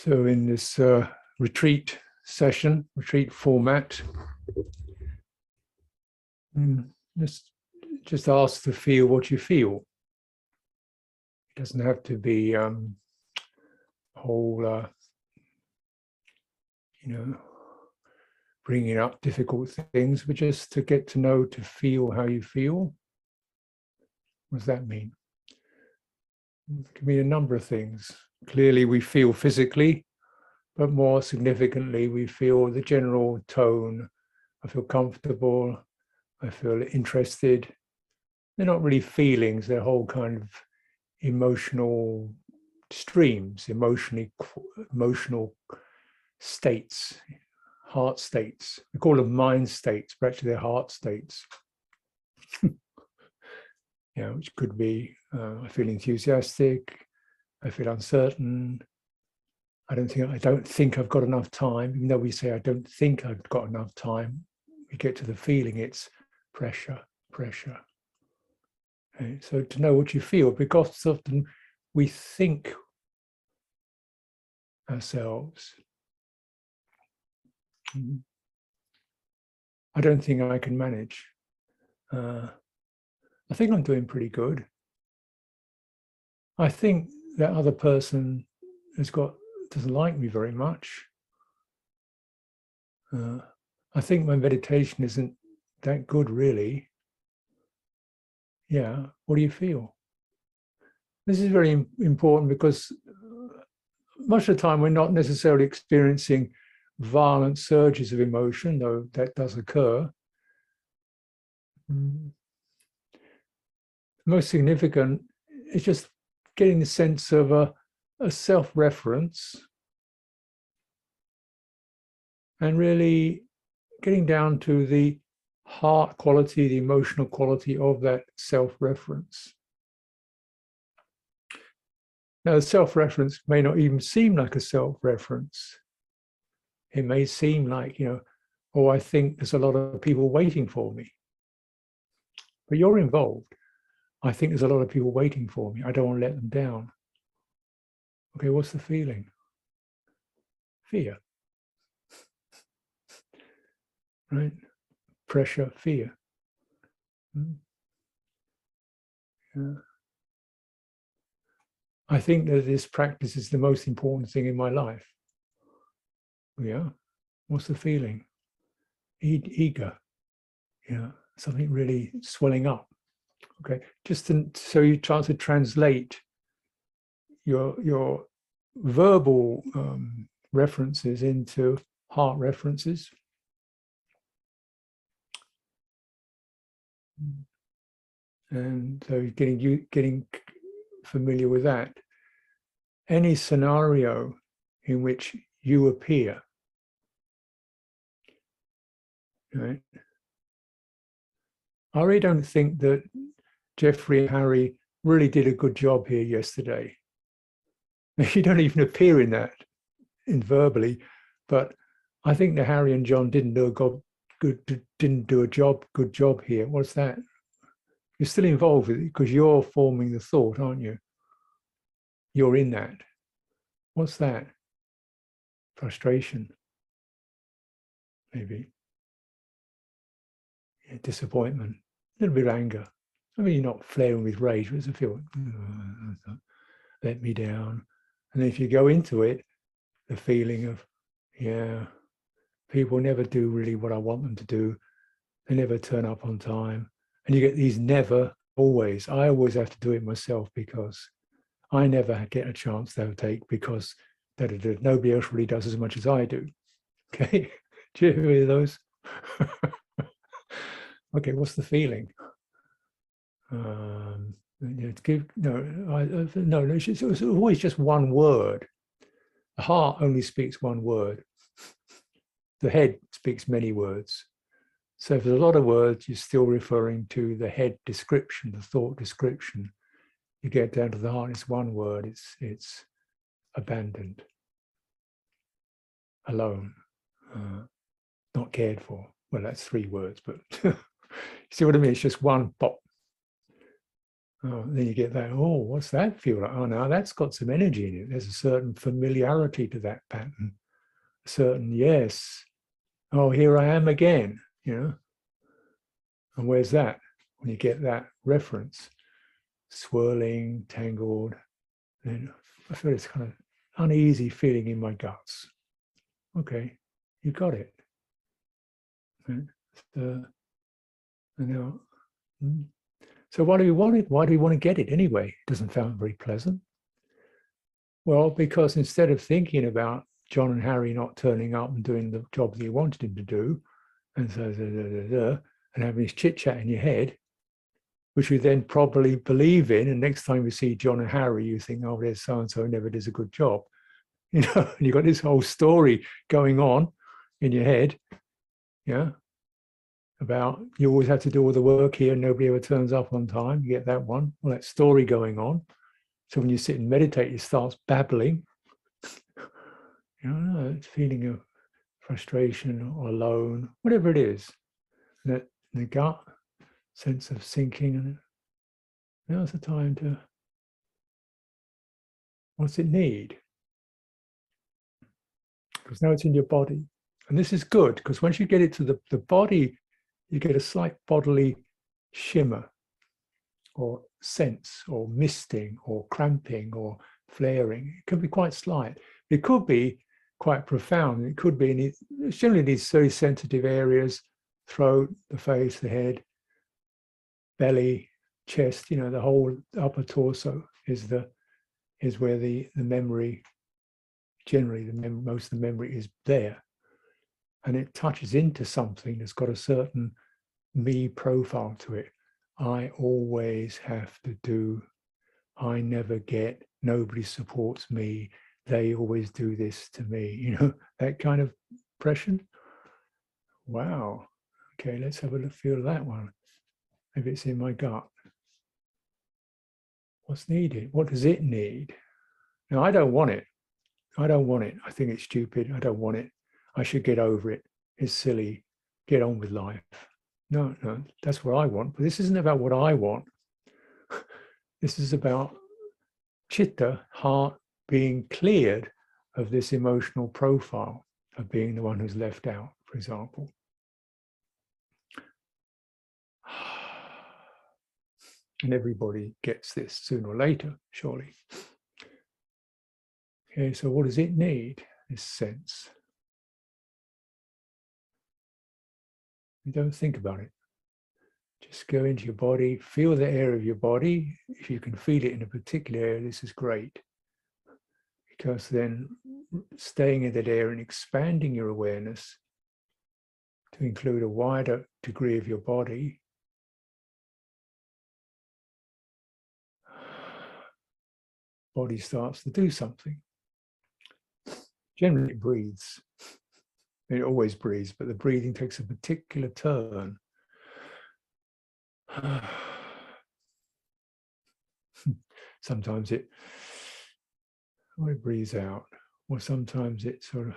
So in this retreat session, retreat format, just ask to feel what you feel. It doesn't have to be whole, bringing up difficult things, but just to get to know, to feel how you feel. What does that mean? It can mean a number of things. Clearly, we feel physically, but more significantly, we feel the general tone. I feel comfortable. I feel interested. They're not really feelings. They're whole kind of emotional streams, emotional states, heart states. We call them mind states, but actually they're heart states. Which could be, I feel enthusiastic. I feel uncertain. I don't think I've got enough time. Even though we say I don't think I've got enough time, we get to the feeling it's pressure. Okay? So to know what you feel, because often we think ourselves, I don't think I can manage. I think I'm doing pretty good. I think that other person doesn't like me very much. I think my meditation isn't that good, really. Yeah, what do you feel? This is very important because much of the time we're not necessarily experiencing violent surges of emotion, though that does occur. Most significant is just getting the sense of a self-reference and really getting down to the heart quality, the emotional quality of that self-reference. Now, the self-reference may not even seem like a self-reference. It may seem like, oh, I think there's a lot of people waiting for me. But you're involved. I think there's a lot of people waiting for me. I don't want to let them down. Okay, what's the feeling? Fear. Right? Pressure, fear. Yeah. I think that this practice is the most important thing in my life. Yeah. What's the feeling? Eager. Something really swelling up. Okay. So you try to translate your verbal references into heart references. And so getting familiar with that. Any scenario in which you appear, right? I really don't think that Jeffrey and Harry really did a good job here yesterday. You don't even appear in that, verbally, but I think that Harry and John didn't do a good job here. What's that? You're still involved with it because you're forming the thought, aren't you? You're in that. What's that? Frustration, maybe. Yeah, disappointment, a little bit of anger. I mean, you're not flaring with rage, but it's a feeling, let me down. And then if you go into it, the feeling of, yeah, people never do really what I want them to do. They never turn up on time. And you get these never, always. I always have to do it myself because I never get a chance to take because nobody else really does as much as I do. Okay, do you hear those? Okay, what's the feeling? It's always just one word. The heart only speaks one word. The head speaks many words. So if there's a lot of words, you're still referring to the head description, the thought description. You get down to the heart, it's one word, it's abandoned, alone, not cared for. Well, that's 3 words, but you see what I mean? It's just one pop. Oh, then you get that, oh, what's that feel like? Oh, now that's got some energy in it. There's a certain familiarity to that pattern. A certain, yes, oh, here I am again, you know. And where's that? When you get that reference, swirling, tangled, then I feel this kind of uneasy feeling in my guts. Okay, you got it. And now, so why do we want it? Why do we want to get it anyway? It doesn't sound very pleasant. Well, because instead of thinking about John and Harry not turning up and doing the job that you wanted him to do, and so and having this chit chat in your head, which you then probably believe in, and next time you see John and Harry, you think, oh, there's so and so never does a good job, you know. And you've got this whole story going on in your head, yeah, about you always have to do all the work here and nobody ever turns up on time. You get that one. Well, that story going on. So when you sit and meditate, it starts babbling. You know, it's feeling of frustration or alone, whatever it is. That the gut sense of sinking, and now's the time to, what's it need? Because now it's in your body. And this is good, because once you get it to the body, you get a slight bodily shimmer or sense or misting or cramping or flaring. It can be quite slight. It could be quite profound. It could be in generally these very sensitive areas: throat, the face, the head, belly, chest. You know, the whole upper torso is where the memory, generally most of the memory is there, and it touches into something that's got a certain me profile to it. I always have to do. I never get. Nobody supports me. They always do this to me. You know, that kind of impression. Wow. Okay, let's have a look, feel that one. Maybe it's in my gut. What's needed? What does it need? Now, I don't want it. I don't want it. I think it's stupid. I don't want it. I should get over it. It's silly. Get on with life. No, that's what I want. But this isn't about what I want. This is about chitta, heart, being cleared of this emotional profile of being the one who's left out, for example. And everybody gets this sooner or later, surely. Okay, so what does it need, this sense? You don't think about it. Just go into your body, feel the air of your body. If you can feel it in a particular area, this is great. Because then staying in that area and expanding your awareness to include a wider degree of your body, body starts to do something. Generally it breathes. It always breathes, but the breathing takes a particular turn. Sometimes it breathes out, or sometimes it sort of,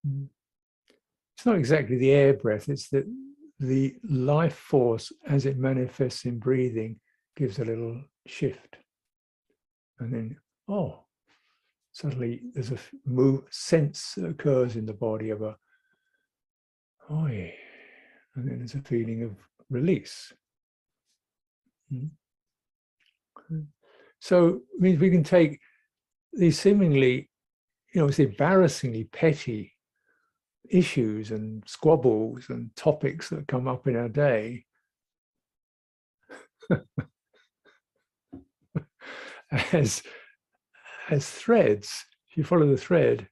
it's not exactly the air breath, it's that the life force as it manifests in breathing gives a little shift. And then, oh, suddenly there's a sense that occurs in the body of a, oh yeah, and then there's a feeling of release. So it means we can take these seemingly, it's embarrassingly petty issues and squabbles and topics that come up in our day as threads. If you follow the thread,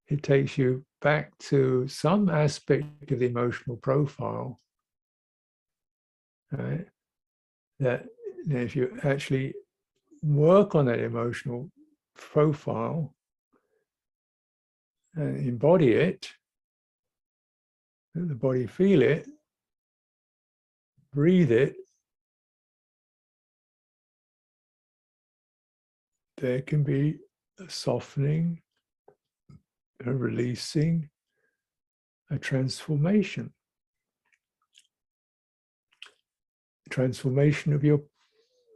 it takes you back to some aspect of the emotional profile, right? That if you actually work on that emotional profile and embody it, let the body feel it, breathe it, there can be a softening, a releasing, a transformation. transformation of your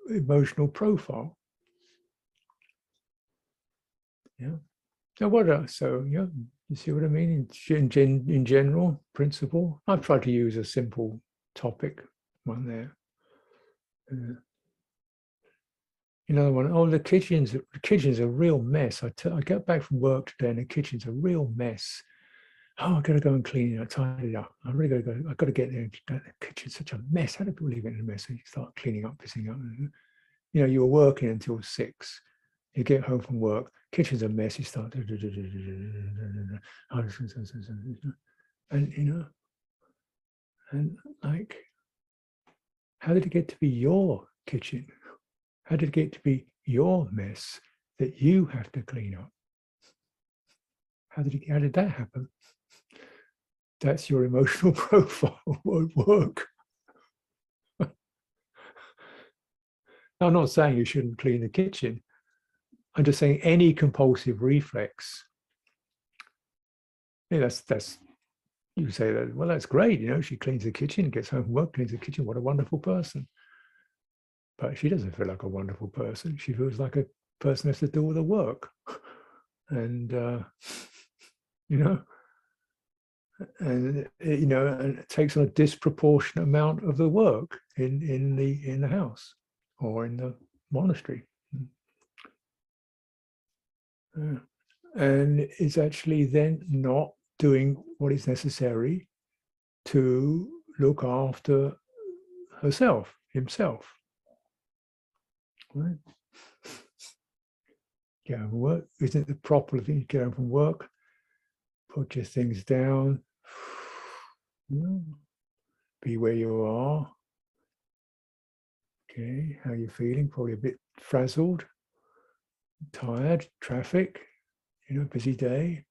emotional profile. Yeah. So yeah, you see what I mean? In general, principle. I've tried to use a simple topic one there. Another one, oh, the kitchen's a real mess. I get back from work today and the kitchen's a real mess. Oh, I've got to go and clean it, tidy it up. I really got to go. I've got to get there. The kitchen's such a mess. How do people leave it in a mess? And you start cleaning up, pissing up. You know, you were working until 6. You get home from work, kitchen's a mess. You start, and you know, and like, how did it get to be your kitchen? How did it get to be your mess that you have to clean up? How did that happen? That's your emotional profile. Won't work. I'm not saying you shouldn't clean the kitchen. I'm just saying any compulsive reflex. Yeah, that's you say that, well, that's great, you know, she cleans the kitchen, gets home from work, cleans the kitchen, what a wonderful person. But she doesn't feel like a wonderful person. She feels like a person has to do all the work. And you know, and it takes on a disproportionate amount of the work in the house or in the monastery. And it's actually then not doing what is necessary to look after herself, himself. Right? Get home from work. Isn't it the proper thing? Get home from work, put your things down, be where you are. Okay, how are you feeling? Probably a bit frazzled, tired, traffic, busy day.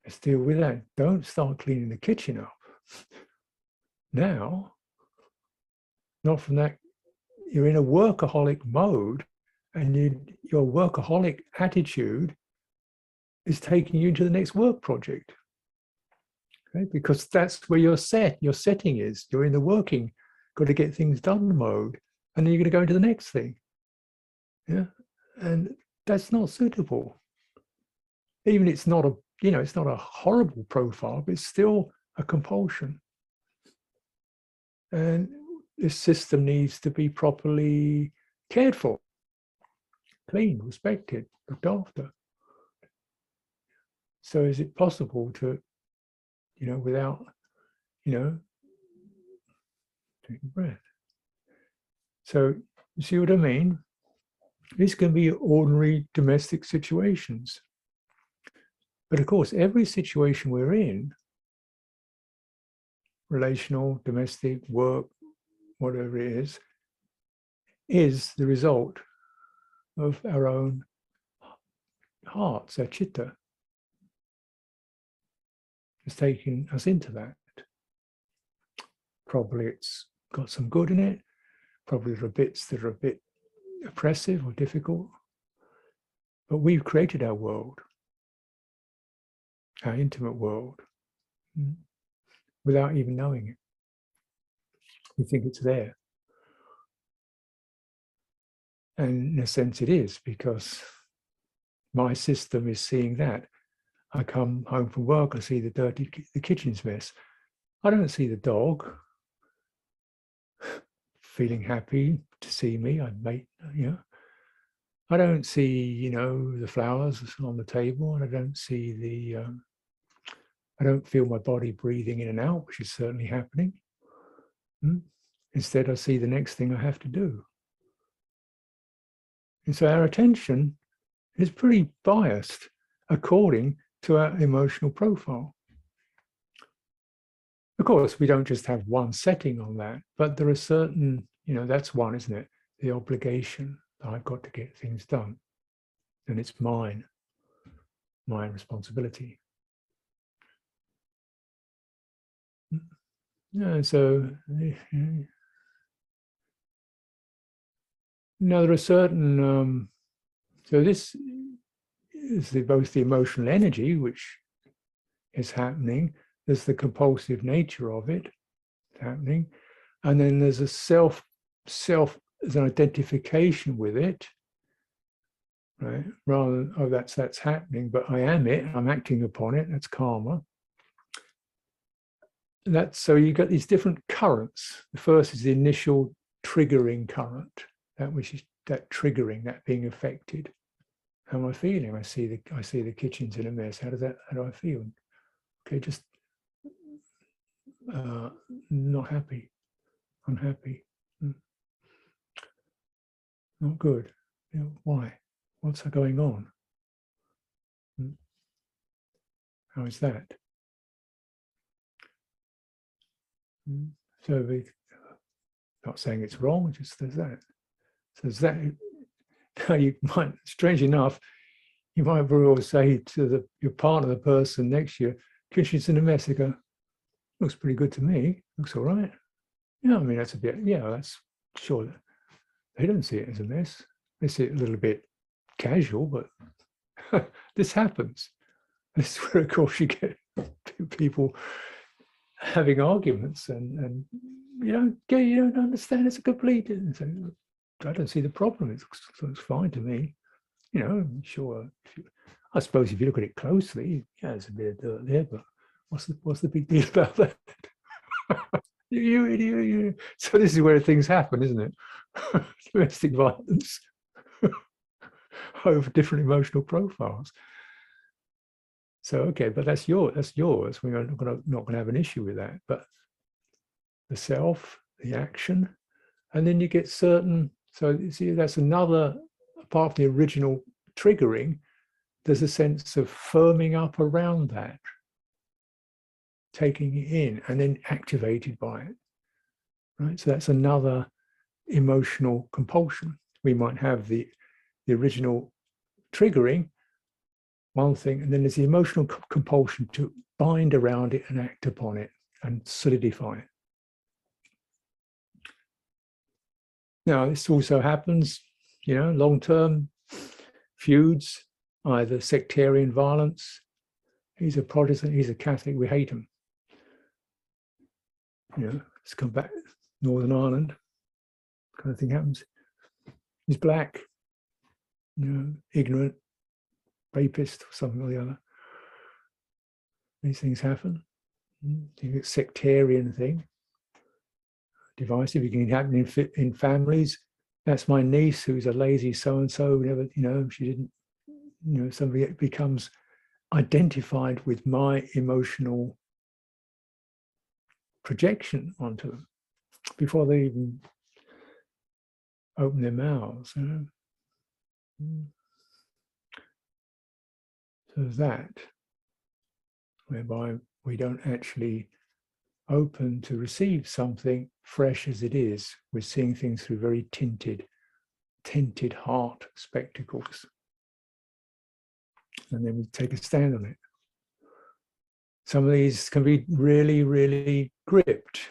Let's deal with that. Don't start cleaning the kitchen up. Now, not from that, you're in a workaholic mode, and your workaholic attitude is taking you into the next work project. Okay? Because that's where your setting is. You're in the working, got to get things done mode, and then you're going to go into the next thing. Yeah, and that's not suitable. Even it's not a horrible profile, but it's still a compulsion. And this system needs to be properly cared for, cleaned, respected, looked after. So is it possible to, without, take a breath. So you see what I mean? These can be ordinary domestic situations. But of course, every situation we're in, relational, domestic, work, whatever it is the result of our own hearts, our chitta. It's taking us into that. Probably it's got some good in it. Probably there are bits that are a bit oppressive or difficult. But we've created our world, our intimate world, without even knowing it. We think it's there. And in a sense it is, because my system is seeing that. I come home from work, I see the kitchen's mess. I don't see the dog feeling happy to see me. I don't see, the flowers on the table, and I don't see I don't feel my body breathing in and out, which is certainly happening. Instead, I see the next thing I have to do. And so our attention is pretty biased according to our emotional profile. Of course, we don't just have one setting on that, but there are certain, that's one, isn't it? The obligation that I've got to get things done. And it's my responsibility. Yeah, so, there are certain, so this is both the emotional energy, which is happening, there's the compulsive nature of it happening, And then there's a self as an identification with it, right? Rather than, oh, that's happening, but I am it, I'm acting upon it, that's karma. So you got these different currents. The first is the initial triggering current, that which is that triggering, that being affected. How am I feeling? I see the kitchen's in a mess. How do I feel? Okay, just not happy, unhappy, not good. You know, why? What's going on? How is that? So we not saying it's wrong, just there's that. So there's that. Now you might, strange enough, you might very well say to your partner, the person next to you, kitchen's in a mess. They go, looks pretty good to me. Looks all right. Yeah, I mean, that's a bit, yeah, that's sure. They don't see it as a mess. They see it a little bit casual, but this happens. This is where, of course, you get people having arguments and you don't understand it's a complete. I don't see the problem. It looks fine to me. You know, sure. I suppose if you look at it closely, yeah, there's a bit of dirt there, but what's the big deal about that? So this is where things happen, isn't it? Domestic violence over different emotional profiles. So okay, but that's yours. We're not going to have an issue with that. But the self, the action, and then you get certain. So you see, that's another, apart from the original triggering, there's a sense of firming up around that, taking it in, and then activated by it. Right. So that's another emotional compulsion. We might have the original triggering, one thing, and then there's the emotional compulsion to bind around it and act upon it and solidify it. Now, this also happens, long-term feuds, either sectarian violence. He's a Protestant, he's a Catholic, we hate him. Let's come back, Northern Ireland, kind of thing happens. He's black, ignorant, rapist, or something or the other. These things happen. It's a sectarian thing. Divisive. It can happen in families. That's my niece who's a lazy so-and-so, never, she didn't, somebody becomes identified with my emotional projection onto them before they even open their mouths. So that, whereby we don't actually open to receive something fresh as it is. We're seeing things through very tinted heart spectacles. And then we take a stand on it. Some of these can be really, really gripped,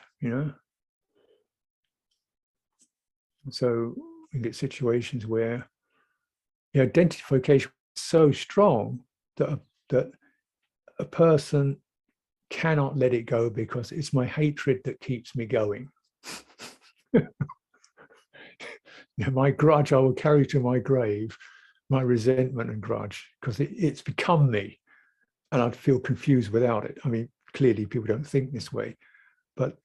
So we get situations where the identification is so strong that a person cannot let it go because it's my hatred that keeps me going. My grudge I will carry to my grave, my resentment and grudge, because it's become me and I'd feel confused without it. I mean, clearly people don't think this way, but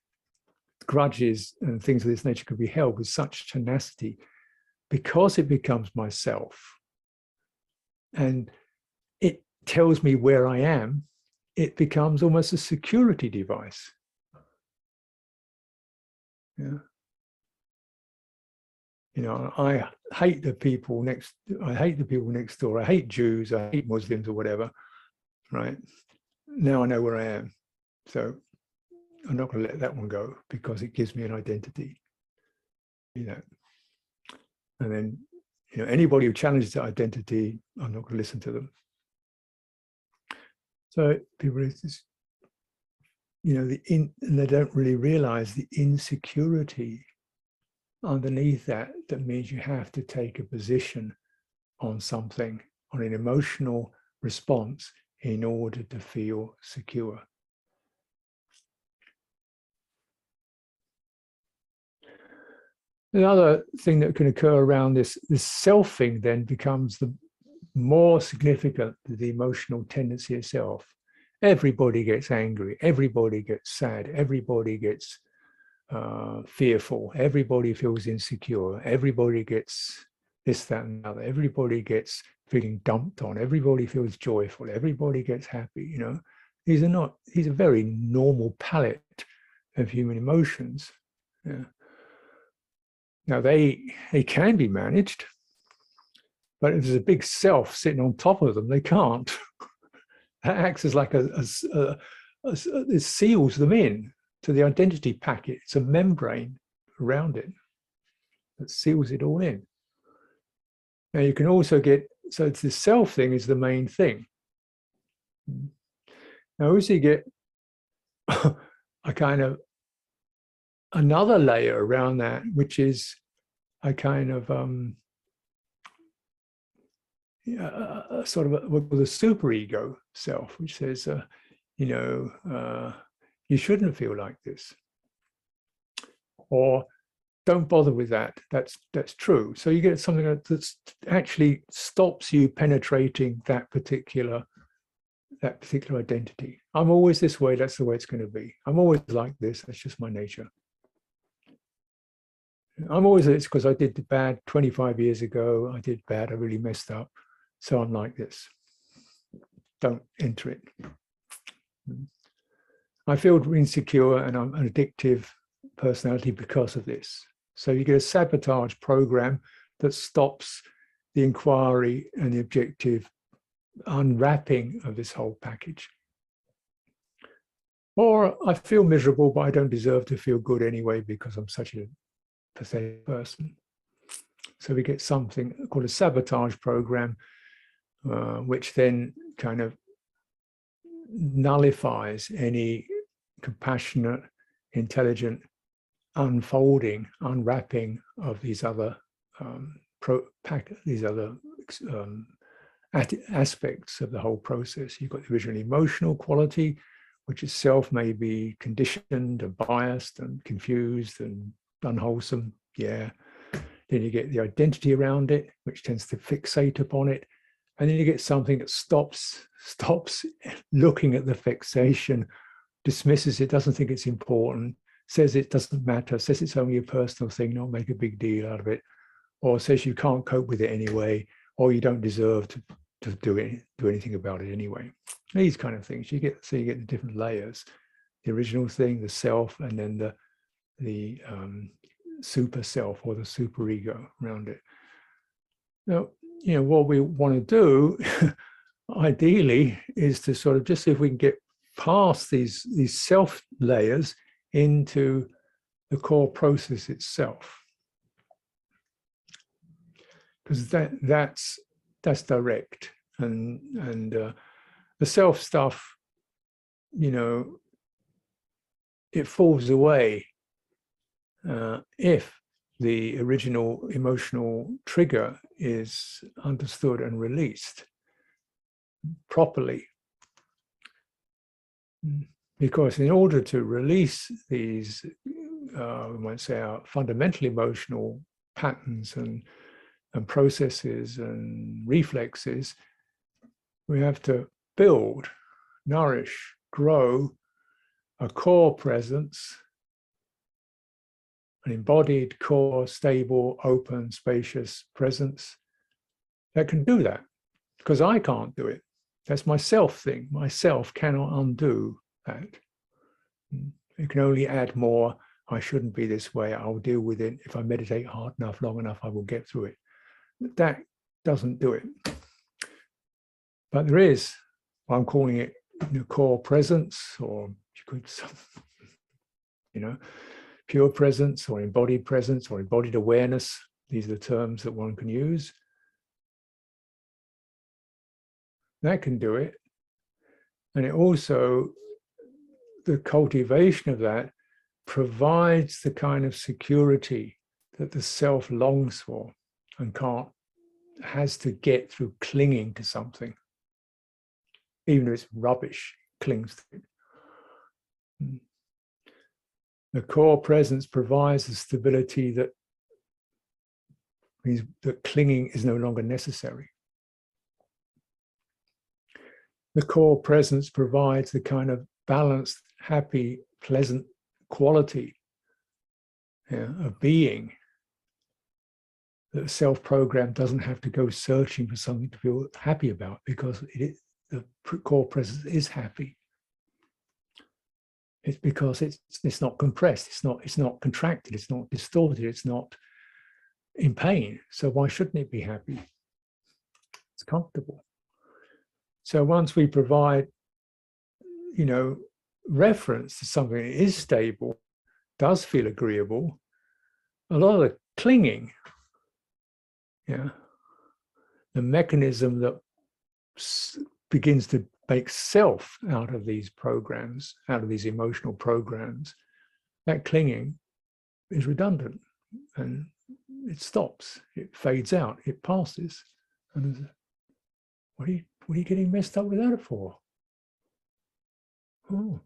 grudges and things of this nature can be held with such tenacity because it becomes myself and it tells me where I am. It becomes almost a security device. Yeah. I hate the people next door. I hate Jews, I hate Muslims or whatever. Right. Now I know where I am. So I'm not going to let that one go because it gives me an identity. And then, anybody who challenges that identity, I'm not going to listen to them. So people just, and they don't really realize the insecurity underneath that means you have to take a position on something, on an emotional response in order to feel secure. Another thing that can occur around this self thing then becomes the more significant, the emotional tendency itself. Everybody gets angry, everybody gets sad, everybody gets fearful, everybody feels insecure, everybody gets this, that, and the other, everybody gets feeling dumped on, everybody feels joyful, everybody gets happy. You know, these are very normal palette of human emotions. Yeah. Now they can be managed, but if there's a big self sitting on top of them, they can't. That acts as like it seals them in to the identity packet. It's a membrane around it that seals it all in. Now you can also get, so it's the self thing is the main thing. Now as you get a kind of another layer around that, which is a kind of sort of what we call the superego self, which says, you know, you shouldn't feel like this, or don't bother with that. That's true. So you get something that actually stops you penetrating that particular identity. I'm always this way. That's the way it's going to be. I'm always like this. That's just my nature. I'm always this because I did bad 25 years ago. I did bad. I really messed up. So I'm like this. Don't enter it. I feel insecure and I'm an addictive personality because of this. So you get a sabotage program that stops the inquiry and the objective unwrapping of this whole package. Or I feel miserable, but I don't deserve to feel good anyway because I'm such a pathetic person. So we get something called a sabotage program, which then kind of nullifies any compassionate, intelligent unfolding, unwrapping of these other aspects of the whole process. You've got the original emotional quality, which itself may be conditioned and biased and confused and unwholesome. Yeah. Then you get the identity around it, which tends to fixate upon it. And then you get something that stops looking at the fixation, dismisses it, doesn't think it's important, says it doesn't matter, says it's only a personal thing, not make a big deal out of it, or says you can't cope with it anyway, or you don't deserve to do anything about it anyway. These kind of things. You get the different layers, the original thing, the self, and then the super self or the superego around it. Now, you know, what we want to do ideally is to sort of just see if we can get past these self layers into the core process itself, because that's direct, and the self stuff, you know, it falls away if the original emotional trigger is understood and released properly. Because in order to release these, we might say, our fundamental emotional patterns and processes and reflexes, we have to build, nourish, grow a core presence, an embodied, core, stable, open, spacious presence that can do that, because I can't do it. That's my self thing. Myself cannot undo that. You can only add more. I shouldn't be this way. I'll deal with it. If I meditate hard enough, long enough, I will get through it. That doesn't do it. But there is, I'm calling it, you know, core presence, or you could, you know, pure presence or embodied awareness. These are the terms that one can use. That can do it. And it also, the cultivation of that provides the kind of security that the self longs for and has to get through clinging to something. Even if it's rubbish, clings to it. The core presence provides the stability that means that clinging is no longer necessary. The core presence provides the kind of balanced, happy, pleasant quality of being that the self-program doesn't have to go searching for something to feel happy about, because the core presence is happy. It's because it's not compressed, it's not contracted, it's not distorted, it's not in pain. So why shouldn't it be happy? It's comfortable. So once we provide, reference to something that is stable, does feel agreeable, a lot of the clinging, the mechanism that begins to make self out of these programs, out of these emotional programs, that clinging is redundant and it stops, it fades out, it passes. And what are you getting messed up with that for? Oh,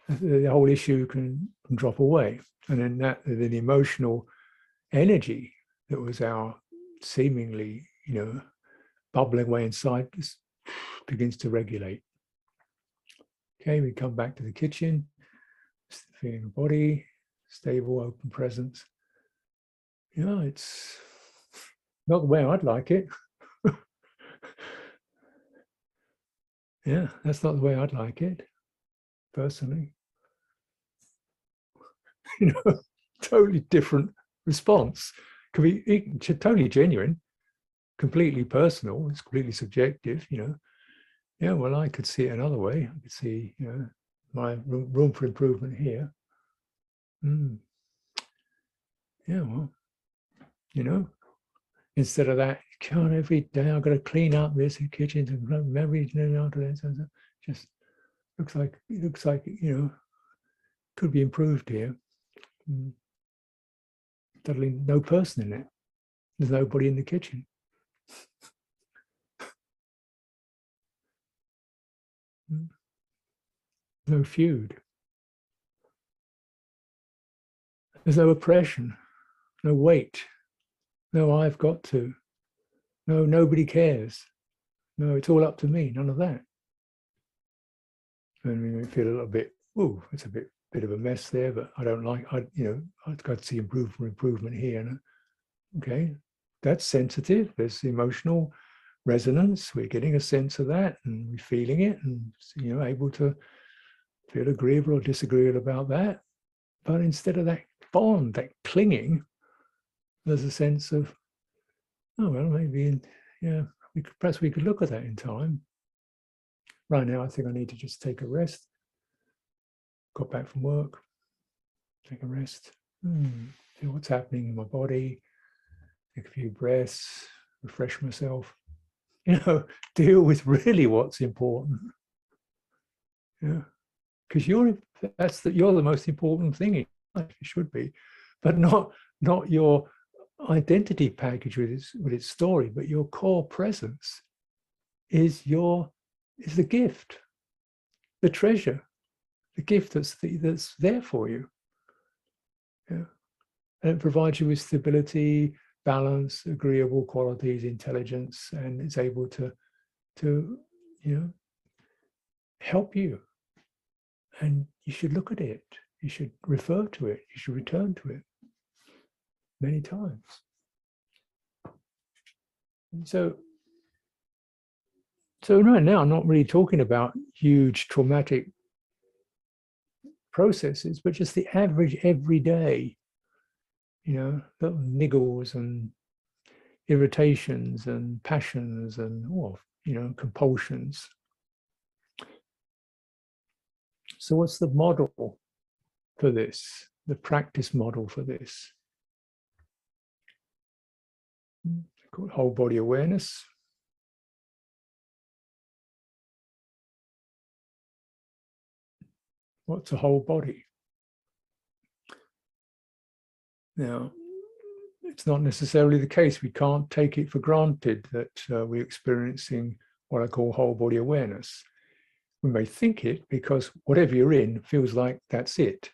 the whole issue can drop away. And then the emotional energy that was our seemingly, bubbling away inside just begins to regulate. Okay, we come back to the kitchen, feeling the body, stable, open presence. It's not the way I'd like it. Yeah, that's not the way I'd like it, personally. Totally different response. Could be totally genuine, completely personal, it's completely subjective, Yeah, well, I could see it another way. I could see, my room for improvement here. Yeah, well, instead of that, God, every day I've got to clean up this kitchen and memory, just looks like could be improved here. Totally no person in it. There's nobody in the kitchen. No feud. There's no oppression, no weight, no I've got to, no nobody cares, no it's all up to me, none of that. And we feel a little bit, oh, it's a bit of a mess there, but I don't like, I'd got to see improvement here. And, okay, that's sensitive, there's emotional resonance, we're getting a sense of that and we're feeling it and, able to feel agreeable or disagreeable about that. But instead of that bond, that clinging, there's a sense of, oh, well, maybe, perhaps we could look at that in time. Right now, I think I need to just take a rest. Got back from work, take a rest, feel what's happening in my body, take a few breaths, refresh myself, deal with really what's important. Yeah, because you're the most important thing in life, you should be, but not your identity package with its story, but your core presence is the gift, the treasure, the gift that's there for you. Yeah. And it provides you with stability, balance, agreeable qualities, intelligence, and it's able to help you. And you should look at it. You should refer to it. You should return to it many times. And so right now, I'm not really talking about huge traumatic processes, but just the average everyday, little niggles and irritations and passions and compulsions. So what's the model for this, the practice model for this? It's called whole body awareness. What's a whole body? Now, it's not necessarily the case. We can't take it for granted that we're experiencing what I call whole body awareness. We may think it because whatever you're in feels like that's it.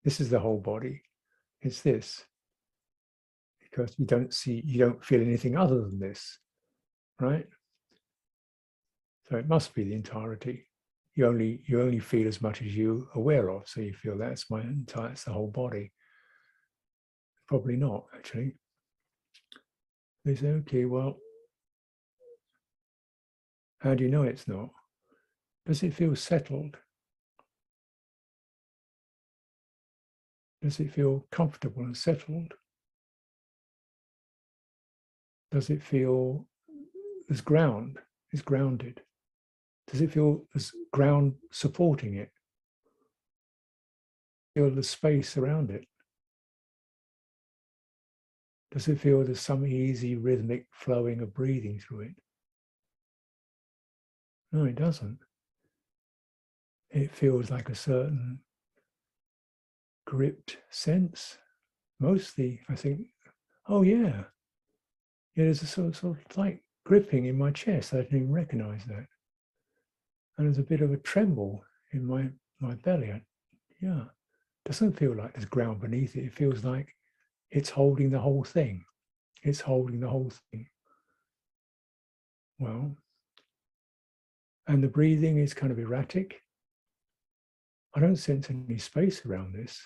This is the whole body. It's this. because you don't feel anything other than this, right? So it must be the entirety. You only feel as much as you're aware of. So you feel that's it's the whole body. Probably not, actually. They say, okay, well, how do you know it's not? Does it feel settled? Does it feel comfortable and settled? Does it feel there's ground? Is grounded? Does it feel there's ground supporting it? Feel the space around it? Does it feel there's some easy rhythmic flowing of breathing through it? No, it doesn't. It feels like a certain gripped sense. Mostly, I think, oh yeah, there's a sort of like gripping in my chest. I didn't even recognize that. And there's a bit of a tremble in my belly. Yeah, doesn't feel like there's ground beneath it. It feels like it's holding the whole thing. It's holding the whole thing. Well, and the breathing is kind of erratic. I don't sense any space around this.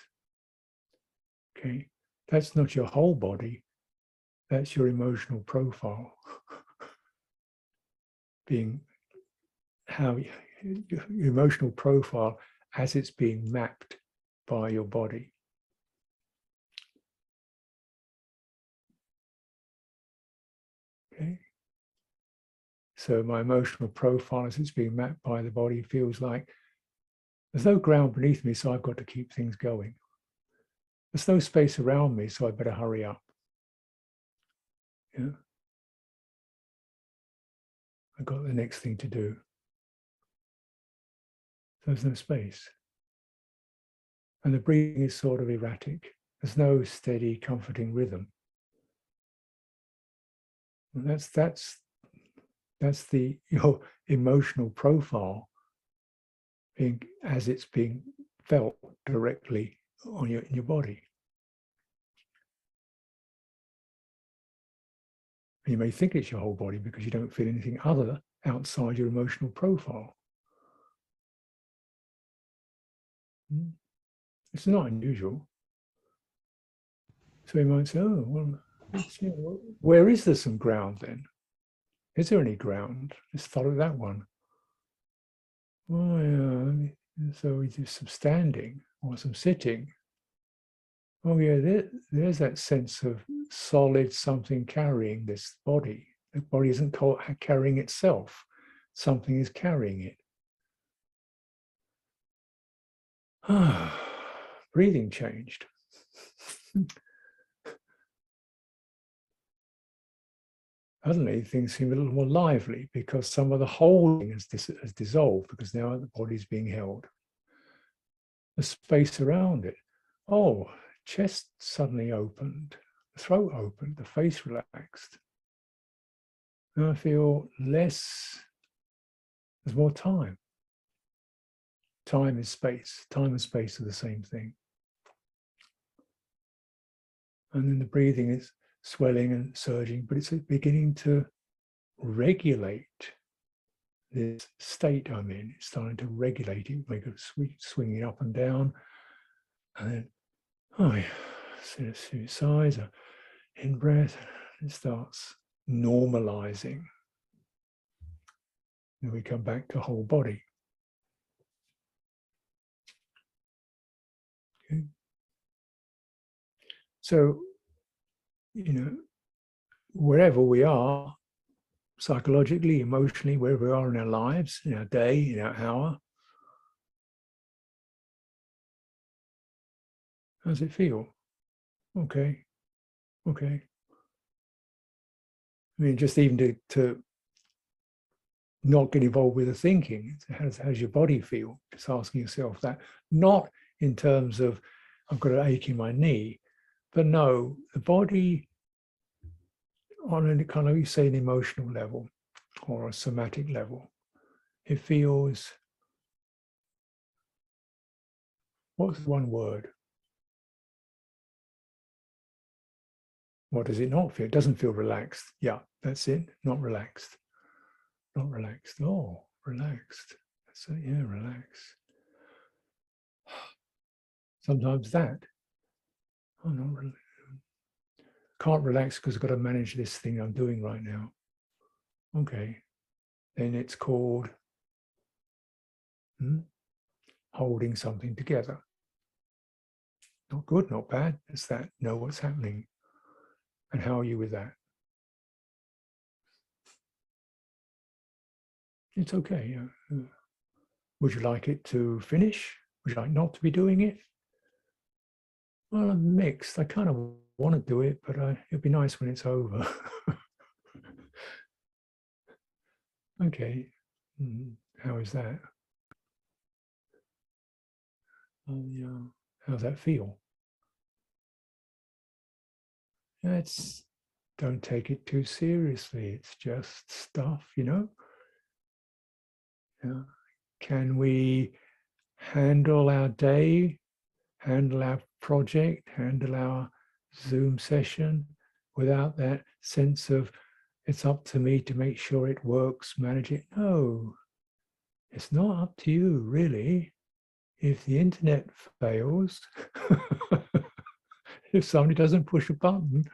Okay, that's not your whole body. That's your emotional profile. Being how your emotional profile as it's being mapped by your body. Okay. So my emotional profile as it's being mapped by the body feels like there's no ground beneath me, so I've got to keep things going. There's no space around me, so I better hurry up. Yeah. I've got the next thing to do. There's no space. And the breathing is sort of erratic. There's no steady, comforting rhythm. And that's your emotional profile as it's being felt directly in your body. You may think it's your whole body because you don't feel anything other outside your emotional profile. It's not unusual. So you might say, oh, well, where is there some ground then? Is there any ground? Let's follow that one. Oh, yeah. So we do some standing or some sitting. Oh, yeah, there's that sense of solid something carrying this body. The body isn't carrying itself. Something is carrying it. Breathing changed. Suddenly things seem a little more lively because some of the holding has dissolved because now the body's being held. The space around it. Oh, chest suddenly opened, the throat opened, the face relaxed. And I feel less, there's more time. Time is space. Time and space are the same thing. And then the breathing is swelling and surging, but it's beginning to regulate this state I'm in. It's starting to regulate it, make it swinging up and down. And then, see it sighs, in breath, it starts normalizing. Then we come back to whole body. Okay. So, wherever we are, psychologically, emotionally, wherever we are in our lives, in our day, in our hour, how does it feel? Okay. I mean, just even to not get involved with the thinking. How does your body feel? Just asking yourself that, not in terms of I've got an ache in my knee, but no, the body on a kind of, you say, an emotional level or a somatic level, it feels, what's one word? What does it not feel? It doesn't feel relaxed. Yeah, that's it. Not relaxed. Not relaxed. Oh, relaxed. So yeah, relax. Sometimes that. Oh, not really. Can't relax because I've got to manage this thing I'm doing right now. Okay. Then it's called holding something together. Not good, not bad. It's that. Know what's happening. And how are you with that? It's okay. Would you like it to finish? Would you like not to be doing it? Well, I'm mixed. I kind of want to do it, but it'd be nice when it's over. Okay. How is that? Yeah. How's that feel? It's don't take it too seriously. It's just stuff, you know. Yeah. Can we handle our day, handle our project, handle our Zoom session without that sense of it's up to me to make sure it works, manage it? No, it's not up to you, really. If the internet fails, if somebody doesn't push a button,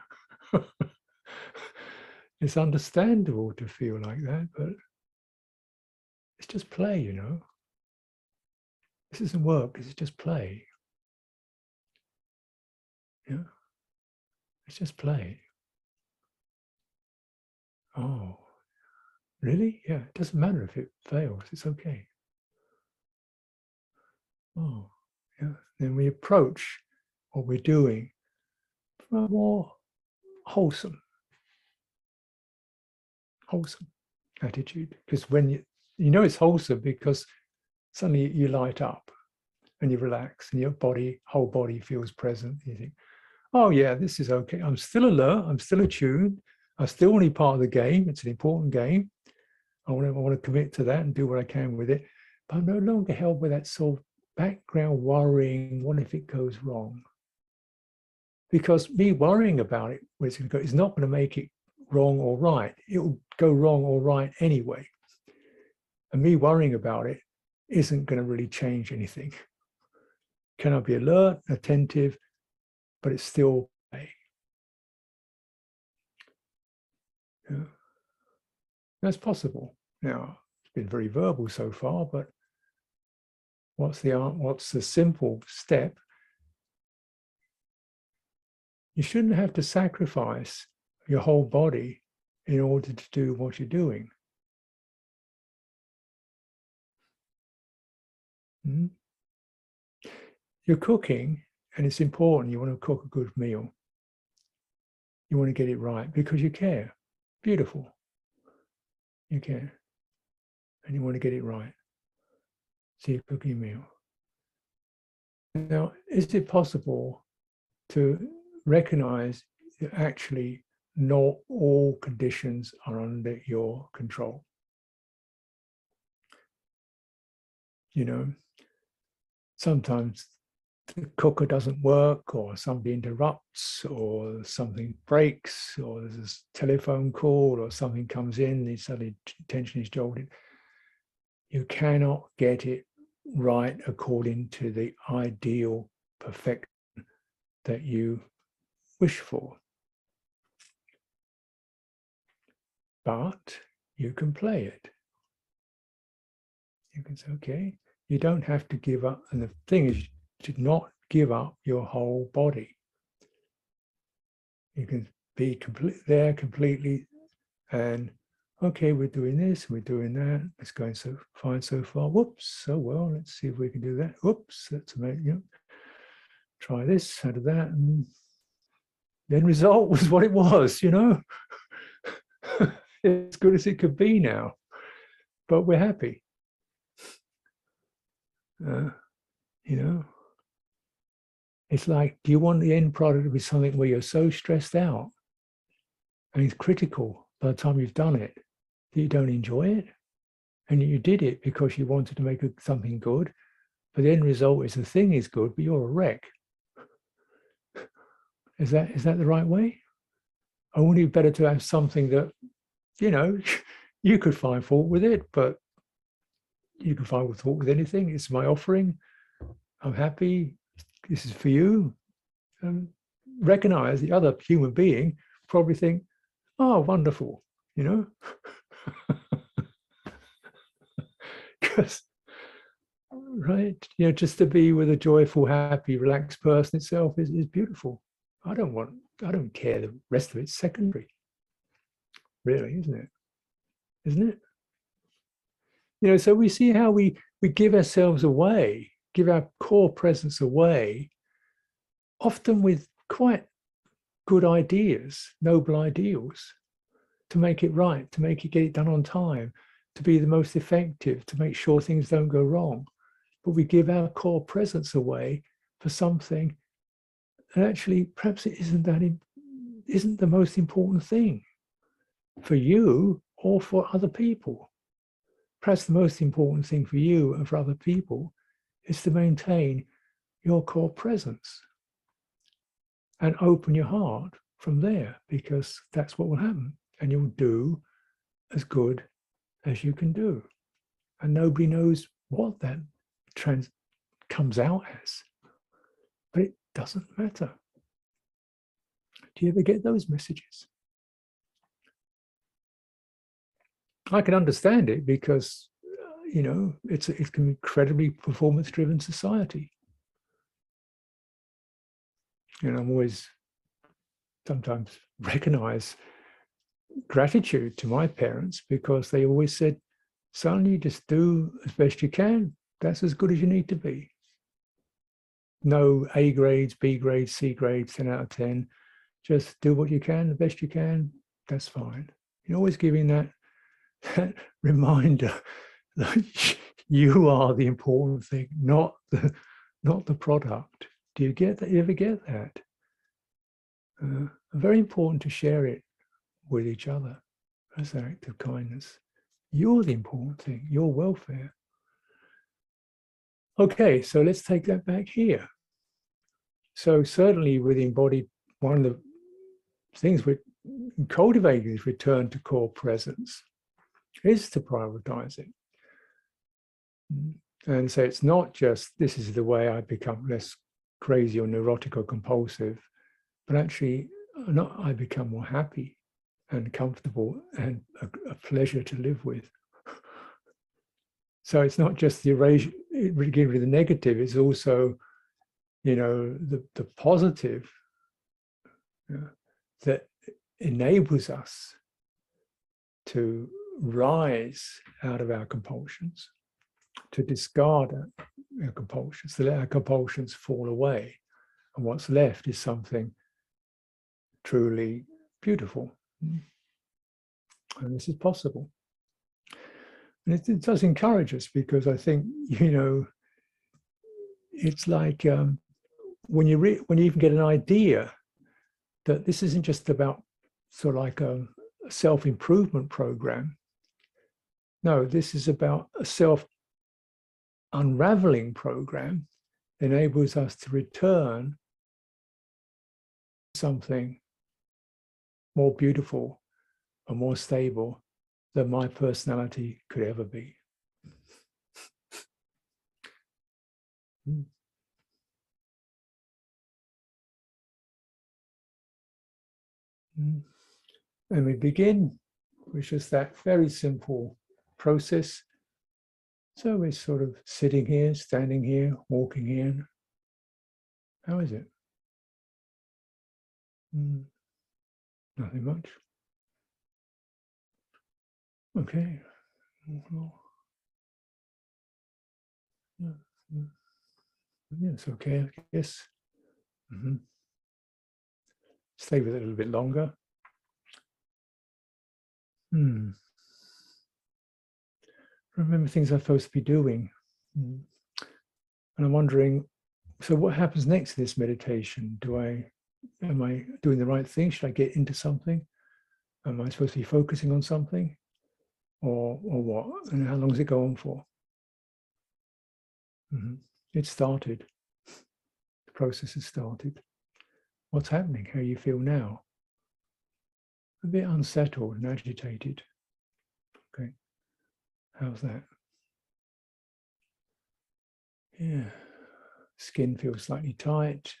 it's understandable to feel like that, but it's just play, you know. This isn't work, this is just play. Yeah, it's just play. Oh, really? Yeah, it doesn't matter if it fails, it's okay. Oh, yeah. Then we approach what we're doing from a more wholesome attitude. Because when you know it's wholesome because suddenly you light up and you relax and your whole body feels present. You think, oh yeah, this is okay. I'm still alert. I'm still attuned. I still want to be part of the game. It's an important game. I want to commit to that and do what I can with it. But I'm no longer held by that sort of background worrying, what if it goes wrong? Because me worrying about it, where it's going to go, is not going to make it wrong or right. It will go wrong or right anyway. And me worrying about it isn't going to really change anything. Can I be alert, attentive, but it's still play? Yeah. That's possible. Now, it's been very verbal so far, but what's the simple step? You shouldn't have to sacrifice your whole body in order to do what you're doing. You're cooking, and it's important. You want to cook a good meal. You want to get it right because you care. Beautiful. You care. And you want to get it right. So you're cooking a meal. Now, is it possible to recognize that actually not all conditions are under your control? You know, sometimes the cooker doesn't work, or somebody interrupts, or something breaks, or there's a telephone call, or something comes in, and suddenly attention is jolted. You cannot get it right according to the ideal perfection that you wish for. But you can play it. You can say, okay, you don't have to give up. And the thing is to not give up your whole body. You can be there completely and, okay, we're doing this, we're doing that. It's going so fine so far. Whoops, so well, let's see if we can do that. Whoops, that's amazing. You know, try this, out of that. And the end result was what it was, you know. As good as it could be now. But we're happy. You know, it's like, do you want the end product to be something where you're so stressed out and it's critical by the time you've done it that you don't enjoy it? And you did it because you wanted to make something good, but the end result is the thing is good, but you're a wreck. Is that the right way? I wouldn't it be better to have something that, you know, you could find fault with it, but you can find fault with anything. It's my offering. I'm happy. This is for you. And recognize the other human being probably think, oh, wonderful, you know? Because, right, you know, just to be with a joyful, happy, relaxed person itself is beautiful. I don't care. The rest of it's secondary, really, isn't it? Isn't it? You know, so we see how we give ourselves away, give our core presence away, often with quite good ideas, noble ideals, to make it right, to make it get it done on time, to be the most effective, to make sure things don't go wrong. But we give our core presence away for something, and actually, perhaps it isn't the most important thing for you or for other people. Perhaps the most important thing for you and for other people is to maintain your core presence and open your heart from there, because that's what will happen. And you'll do as good as you can do. And nobody knows what that comes out as, but it doesn't matter. Do you ever get those messages? I can understand it because, you know, it's an incredibly performance-driven society. And I'm always sometimes recognize gratitude to my parents because they always said, son, you just do as best you can. That's as good as you need to be. No A grades, B grades, C grades, 10 out of 10. Just do what you can, the best you can. That's fine. You're always giving that reminder that you are the important thing, not the product. Do you get that? You ever get that? Very important to share it with each other as an act of kindness. You're the important thing, your welfare. Okay, so let's take that back here. So certainly with embodied, one of the things we're cultivating is return to core presence, is to prioritize it. And so it's not just, this is the way I become less crazy or neurotic or compulsive, but actually I become more happy and comfortable and a pleasure to live with. So it's not just the erasure, getting rid of the negative, it's also, you know, the positive that enables us to rise out of our compulsions, to discard our compulsions, to let our compulsions fall away. And what's left is something truly beautiful. And this is possible. And it does encourage us, because I think, you know, it's like when you even get an idea that this isn't just about sort of like a self-improvement program. No, this is about a self-unraveling program that enables us to return to something more beautiful and more stable than my personality could ever be. And we begin with just that very simple process. So we're sort of sitting here, standing here, walking here. How is it? Nothing much. Okay. Yeah, it's okay, I guess. Stay with it a little bit longer. Remember things I'm supposed to be doing. And I'm wondering, so what happens next in this meditation? Am I doing the right thing? Should I get into something? Am I supposed to be focusing on something? Or what? And how long does it go on for? It started. The process has started. What's happening? How you feel now? a bit unsettled and agitated. Okay, how's that? Yeah, skin feels slightly tight.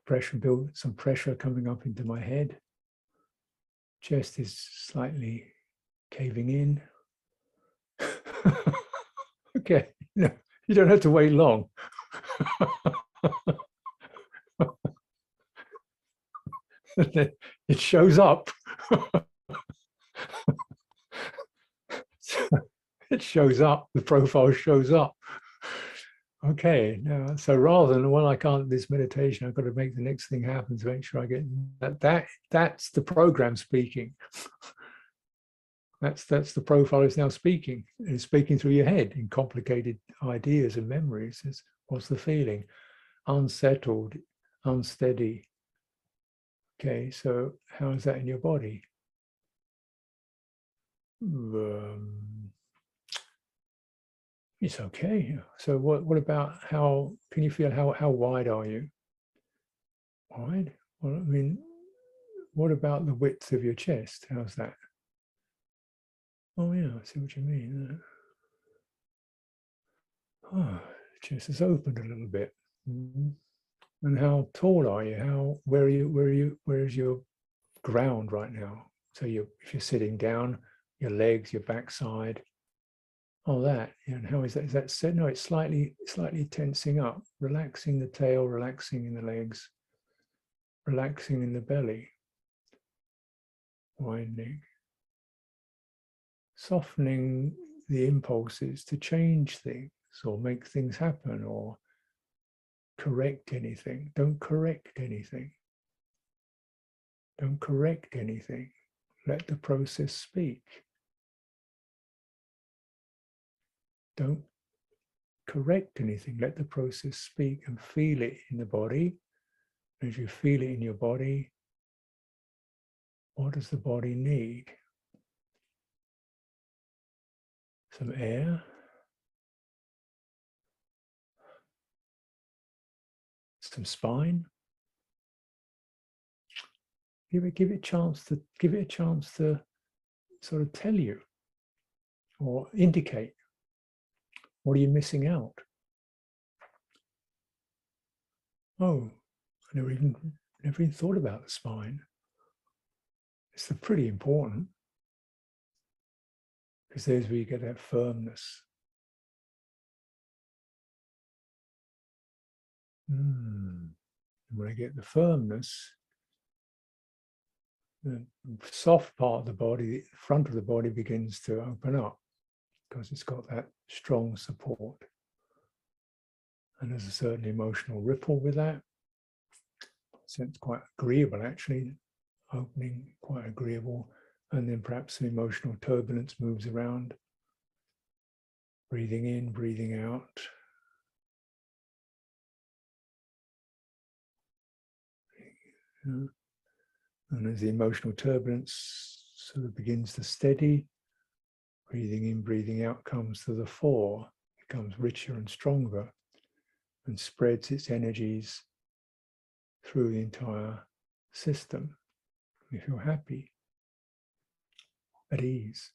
Pressure build, some pressure coming up into my head. Chest is slightly caving in. Okay, no, you don't have to wait long. It shows up. It shows up, the profile shows up. Okay, now, so rather than, well, I can't this meditation, I've got to make the next thing happen to make sure I get that's the program speaking. That's the profile is now speaking. It's speaking through your head in complicated ideas and memories. It's, what's the feeling? Unsettled, unsteady. Okay, so how is that in your body? It's okay. So what about how can you feel? How wide are you? Wide? Well, I mean, what about the width of your chest? How's that? Oh yeah, I see what you mean. Oh, the chest is opened a little bit. And how tall are you? Where is your ground right now? So if you're sitting down, your legs, your backside, all that. And how is that? Is that set? No, it's slightly tensing up, relaxing the tail, relaxing in the legs, relaxing in the belly, widening, softening the impulses to change things or make things happen or correct anything. Don't correct anything. Don't correct anything. Let the process speak. Don't correct anything. Let the process speak and feel it in the body. As you feel it in your body, what does the body need? Some air. Some spine. Give it a chance to sort of tell you or indicate what are you missing out. Oh, I never even thought about the spine. It's pretty important because there's where you get that firmness. And when I get the firmness, the soft part of the body, the front of the body begins to open up because it's got that strong support. And there's a certain emotional ripple with that. So it's quite agreeable, actually, opening, quite agreeable. And then perhaps some emotional turbulence moves around. Breathing in, breathing out. And as the emotional turbulence sort of begins to steady, breathing in, breathing out comes to the fore, becomes richer and stronger, and spreads its energies through the entire system. You feel happy, at ease.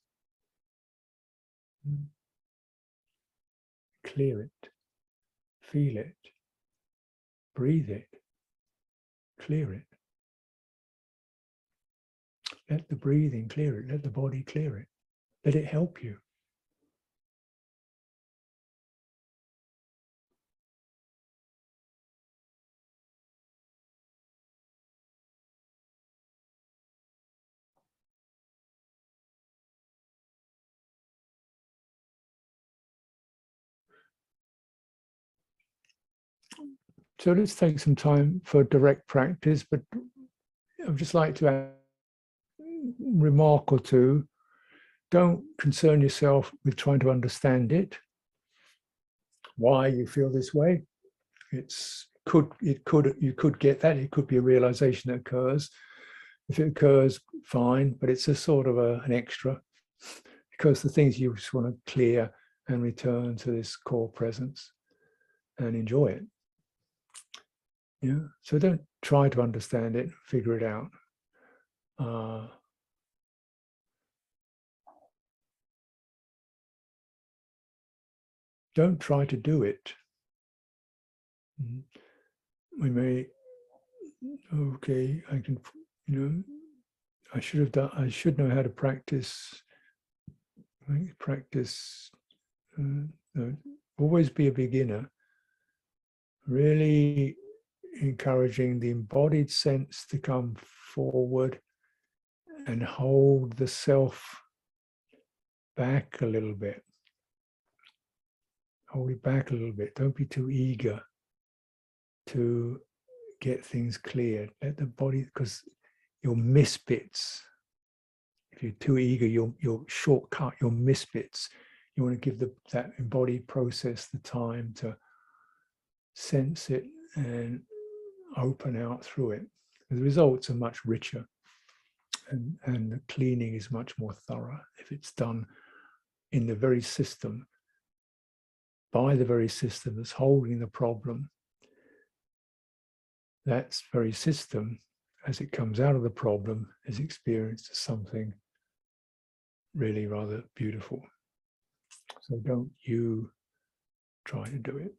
Clear it, feel it, breathe it, clear it. Let the breathing clear it, let the body clear it, let it help you. So let's take some time for direct practice, but I'd just like to add a remark or two. Don't concern yourself with trying to understand it, why you feel this way. You could get that. It could be a realization that occurs. If it occurs, fine, but it's a sort of an extra, because the things you just want to clear and return to this core presence and enjoy it. Yeah. So don't try to understand it, figure it out. don't try to do it. We may, okay, I can, I should know how to practice. Always be a beginner. Really encouraging the embodied sense to come forward and hold the self back a little bit. Hold it back a little bit. Don't be too eager to get things cleared. Let the body, because you'll miss bits. If you're too eager, you'll shortcut, you'll miss bits. You want to give that embodied process the time to sense it and open out through it. The results are much richer, and the cleaning is much more thorough if it's done in the very system, by the very system that's holding the problem. That very system, as it comes out of the problem, is experienced as something really rather beautiful. So don't you try to do it.